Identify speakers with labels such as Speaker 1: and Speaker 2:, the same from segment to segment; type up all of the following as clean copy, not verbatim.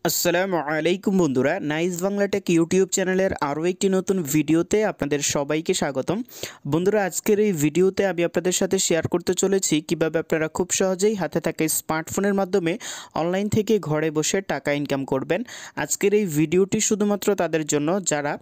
Speaker 1: আসসালামু আলাইকুম বন্ধুরা, নাইস বাংলা টেক ইউটিউব চ্যানেলের আরও একটি নতুন ভিডিওতে আপনাদের সবাইকে স্বাগতম। বন্ধুরা, আজকের এই ভিডিওতে আমি আপনাদের সাথে শেয়ার করতে চলেছি কিভাবে আপনারা খুব সহজেই হাতে থাকা স্মার্টফোনের মাধ্যমে অনলাইন থেকে ঘরে বসে টাকা ইনকাম করবেন। আজকের এই ভিডিওটি শুধুমাত্র তাদের জন্য যারা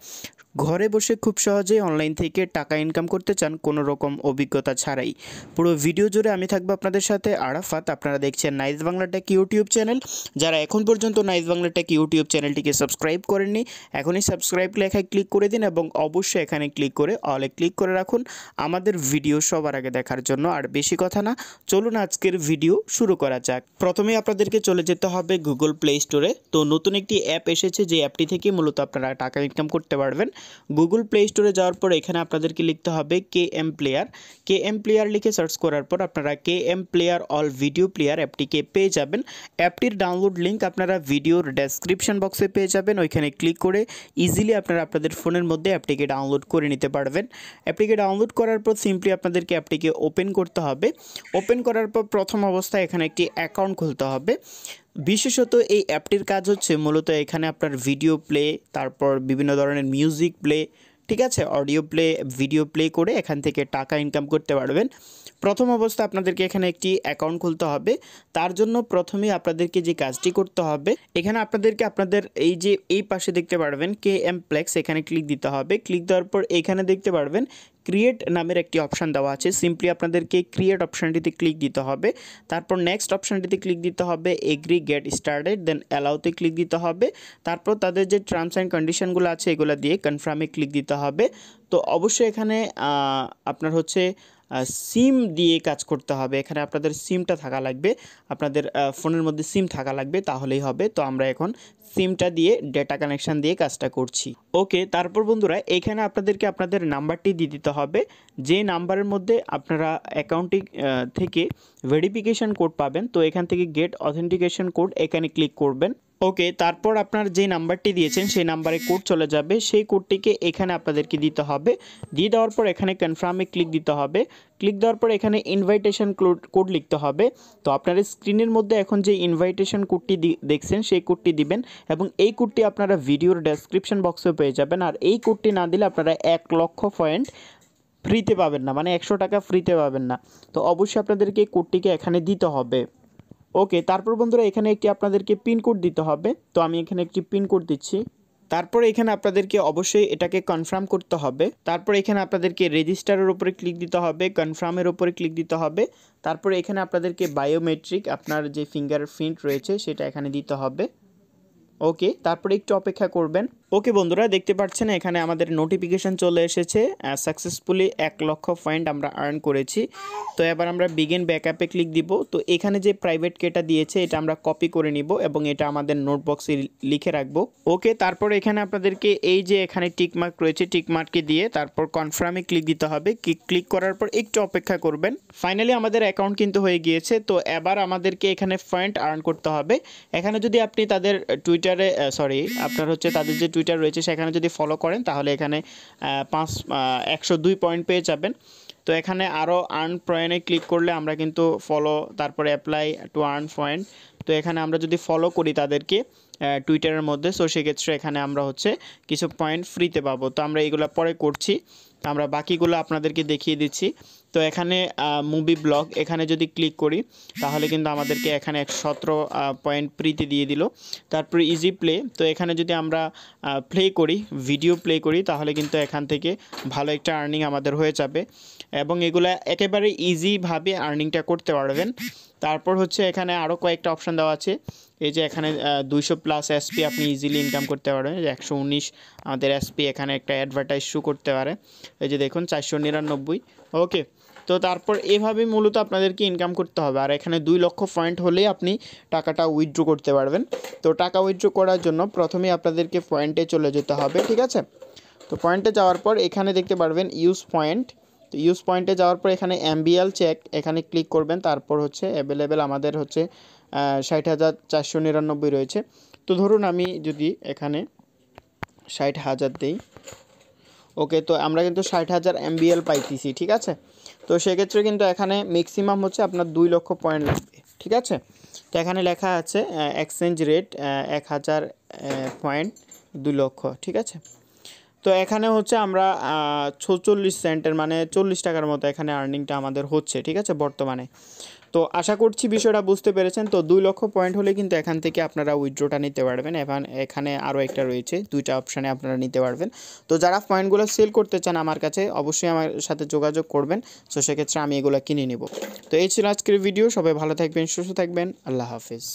Speaker 1: ঘরে বসে খুব সহজেই অনলাইন থেকে টাকা ইনকাম করতে চান কোনো রকম অভিজ্ঞতা ছাড়াই। পুরো ভিডিও জুড়ে আমি থাকবো আপনাদের সাথে আরাফাত। আপনারা দেখছেন nice Bangla take YouTube channel. যারা এখন পর্যন্ত নাইস বাংলা টেক ইউটিউব চ্যানেলটিকে সাবস্ক্রাইব করেননি, এখনই সাবস্ক্রাইব লেখায় ক্লিক করে দিন এবং অবশ্যই এখানে ক্লিক করে অলে ক্লিক করে রাখুন আমাদের ভিডিও সবার আগে দেখার জন্য। আর বেশি কথা না, চলুন আজকের ভিডিও শুরু করা যাক। প্রথমে আপনাদেরকে চলে যেতে হবে গুগল প্লে স্টোরে। তো নতুন একটি অ্যাপ এসেছে, যে অ্যাপটি থেকে মূলত আপনারা টাকা ইনকাম করতে পারবেন। গুগল প্লে স্টোরে যাওয়ার পর এখানে আপনাদেরকে লিখতে হবে KM প্লেয়ার। KM প্লেয়ার লিখে সার্চ করার পর আপনারা KM player all video player অ্যাপটিকে পেয়ে যাবেন। অ্যাপটির ডাউনলোড লিঙ্ক আপনারা ভিডিওর ডেসক্রিপশন বক্সে পেয়ে যাবেন। ওইখানে ক্লিক করে ইজিলি আপনারা আপনাদের ফোনের মধ্যে অ্যাপটিকে ডাউনলোড করে নিতে পারবেন। অ্যাপটিকে ডাউনলোড করার পর সিম্পলি আপনাদেরকে অ্যাপটিকে ওপেন করতে হবে। ওপেন করার পর প্রথম অবস্থায় এখানে একটি অ্যাকাউন্ট খুলতে হবে। বিশেষত এই অ্যাপটির কাজ হচ্ছে মূলত এখানে আপনার ভিডিও প্লে, তারপর বিভিন্ন ধরনের মিউজিক প্লে, ঠিক আছে, অডিও প্লে, ভিডিও প্লে করে এখান থেকে টাকা ইনকাম করতে পারবেন। প্রথম অবস্থা আপনাদেরকে এখানে একটি অ্যাকাউন্ট খুলতে হবে। তার জন্য প্রথমেই আপনাদেরকে যে কাজটি করতে হবে, এখানে আপনাদেরকে আপনাদের এই পাশে দেখতে পারবেন KM প্লেক্স, এখানে ক্লিক দিতে হবে। ক্লিক দেওয়ার পর এখানে দেখতে পারবেন ক্রিয়েট নামের একটি অপশান দেওয়া আছে। সিম্পলি আপনাদেরকে ক্রিয়েট অপশানটিতে ক্লিক দিতে হবে। তারপর নেক্সট অপশানটিতে ক্লিক দিতে হবে, এগ্রি গেট স্টার্টেড, দেন অ্যালাউতে ক্লিক দিতে হবে। তারপর তাদের যে টার্মস অ্যান্ড কন্ডিশনগুলো আছে এগুলো দিয়ে কনফার্মে ক্লিক দিতে হবে। তো অবশ্যই এখানে আপনার হচ্ছে সিম দিয়ে কাজ করতে হবে। এখানে আপনাদের সিমটা থাকা লাগবে, আপনাদের ফোনের মধ্যে সিম থাকা লাগবে, তাহলেই হবে। তো আমরা এখন সিমটা দিয়ে ডেটা কানেকশান দিয়ে কাজটা করছি। ওকে, তারপর বন্ধুরা এখানে আপনাদেরকে আপনাদের নাম্বারটি দিয়ে দিতে হবে, যে নাম্বারের মধ্যে আপনারা অ্যাকাউন্টটি থেকে ভেরিফিকেশান কোড পাবেন। তো এখান থেকে গেট অথেন্টিকেশন কোড এখানে ক্লিক করবেন। ওকে, তারপর আপনার যে নাম্বারটি দিয়েছেন সেই নাম্বারে কোড চলে যাবে, সেই কোডটিকে এখানে আপনাদেরকে দিতে হবে। দিয়ে দেওয়ার পর এখানে কনফার্মে ক্লিক দিতে হবে। ক্লিক দেওয়ার পর এখানে ইনভাইটেশন কোড লিখতে হবে। তো আপনার স্ক্রিনের মধ্যে এখন যে ইনভাইটেশন কোডটি দেখছেন সেই কোডটি দিবেন এবং এই কোডটি আপনারা ভিডিওর ডেসক্রিপশন বক্সেও পেয়ে যাবেন। আর এই কোডটি না দিলে আপনারা 1,00,000 পয়েন্ট ফ্রিতে পাবেন না, মানে 100 টাকা ফ্রিতে পাবেন না। তো অবশ্যই আপনাদেরকে এই কোডটিকে এখানে দিতে হবে। ওকে, তারপর বন্ধুরা এখানে একটি আপনাদেরকে পিনকোড দিতে হবে। তো আমি এখানে একটি পিনকোড দিচ্ছি। তারপর এখানে আপনাদেরকে অবশ্যই এটাকে কনফার্ম করতে হবে। তারপর এখানে আপনাদেরকে রেজিস্টারের উপরে ক্লিক দিতে হবে, কনফার্মের উপরে ক্লিক দিতে হবে। তারপর এখানে আপনাদেরকে বায়োমেট্রিক, আপনার যে ফিঙ্গারপ্রিন্ট রয়েছে সেটা এখানে দিতে হবে। ওকে, তারপরে একটু অপেক্ষা করবেন। ওকে বন্ধুরা, দেখতে পাচ্ছেন এখানে আমাদের নোটিফিকেশান চলে এসেছে, সাকসেসফুলি 1,00,000 পয়েন্ট আমরা আর্ন করেছি। তো এবার আমরা বিগিন ব্যাকআপে ক্লিক দিব। তো এখানে যে প্রাইভেট কেটা দিয়েছে এটা আমরা কপি করে নিব এবং এটা আমাদের নোটবক্সে লিখে রাখবো। ওকে, তারপর এখানে আপনাদেরকে এই যে এখানে টিকমার্ক রয়েছে, টিকমার্ককে দিয়ে তারপর কনফার্মে ক্লিক দিতে হবে। ক্লিক করার পর একটু অপেক্ষা করবেন। ফাইনালি আমাদের অ্যাকাউন্ট কিন্তু হয়ে গিয়েছে। তো এবার আমাদেরকে এখানে পয়েন্ট আর্ন করতে হবে। এখানে যদি আপনি তাদের টুইটারে আপনার হচ্ছে তাদের যে টুইটার রয়েছে সেখানে যদি ফলো করেন তাহলে এখানে 102 পয়েন্ট পেয়ে যাবেন। তো এখানে আরও আর্ন পয়েন্টে ক্লিক করলে আমরা কিন্তু ফলো, তারপরে অ্যাপ্লাই টু আর্ন পয়েন্ট। তো এখানে আমরা যদি ফলো করি তাদেরকে টুইটারের মধ্যে, সো সেক্ষেত্রে এখানে আমরা হচ্ছে কিছু পয়েন্ট ফ্রিতে পাবো। তো আমরা এইগুলো পরে করছি, আমরা বাকিগুলো আপনাদেরকে দেখিয়ে দিচ্ছি। তো এখানে মুভি ব্লগ, এখানে যদি ক্লিক করি তাহলে কিন্তু আমাদেরকে এখানে 117 পয়েন্ট ফ্রিতে দিয়ে দিল। তারপরে ইজি প্লে, তো এখানে যদি আমরা প্লে করি, ভিডিও প্লে করি, তাহলে কিন্তু এখান থেকে ভালো একটা আর্নিং আমাদের হয়ে যাবে এবং এগুলা একেবারে ইজিভাবে আর্নিংটা করতে পারবেন। তারপর হচ্ছে এখানে আরও কয়েকটা অপশান দেওয়া আছে। এই যে এখানে 200+ SP আপনি ইজিলি ইনকাম করতে পারবেন। 119 আমাদের SP এখানে একটা অ্যাডভার্টাইজ শো করতে পারে। এই যে দেখুন 499। ওকে, তো তারপর এভাবে মূলত আপনাদেরকে ইনকাম করতে হবে। আর এখানে 2,00,000 পয়েন্ট হলেই আপনি টাকাটা উইথড্র করতে পারবেন। তো টাকা উইথড্র করার জন্য প্রথমেই আপনাদেরকে পয়েন্টে চলে যেতে হবে, ঠিক আছে। তো পয়েন্টে যাওয়ার পর এখানে দেখতে পারবেন ইউজ পয়েন্ট। তো ইউজ পয়েন্টে যাওয়ার পর এখানে MBL চেক, এখানে ক্লিক করবেন। তারপর হচ্ছে অ্যাভেলেবেল আমাদের হচ্ছে 60,499 রয়েছে। তো ধরুন আমি যদি এখানে 60,000 দিই, ওকে, তো আমরা কিন্তু 60,000 MBL পাইতেছি, ঠিক আছে। তো সেক্ষেত্রে কিন্তু এখানে ম্যাক্সিমাম হচ্ছে আপনার 2,00,000 পয়েন্ট লাগবে, ঠিক আছে। তো এখানে লেখা আছে এক্সচেঞ্জ রেট 1000 পয়েন্ট 2 লক্ষ, ঠিক আছে। তো এখানে হচ্ছে আমরা 46 সেন্টের মানে 40 টাকার মতো এখানে আর্নিংটা আমাদের হচ্ছে, ঠিক আছে, বর্তমানে। তো আশা করছি বিষয়টা বুঝতে পেরেছেন। তো 2 লক্ষ পয়েন্ট হলে কিন্তু এখান থেকে আপনারা উইথড্রটা নিতে পারবেন। এখানে আরও একটা রয়েছে, 2টা অপশানে আপনারা নিতে পারবেন। তো যারা পয়েন্টগুলো সেল করতে চান আমার কাছে অবশ্যই আমার সাথে যোগাযোগ করবেন। তো সেক্ষেত্রে আমি এগুলো কিনে নিব। তো এই ছিল আজকের ভিডিও। সবাই ভালো থাকবেন, সুস্থ থাকবেন। আল্লাহ হাফিজ।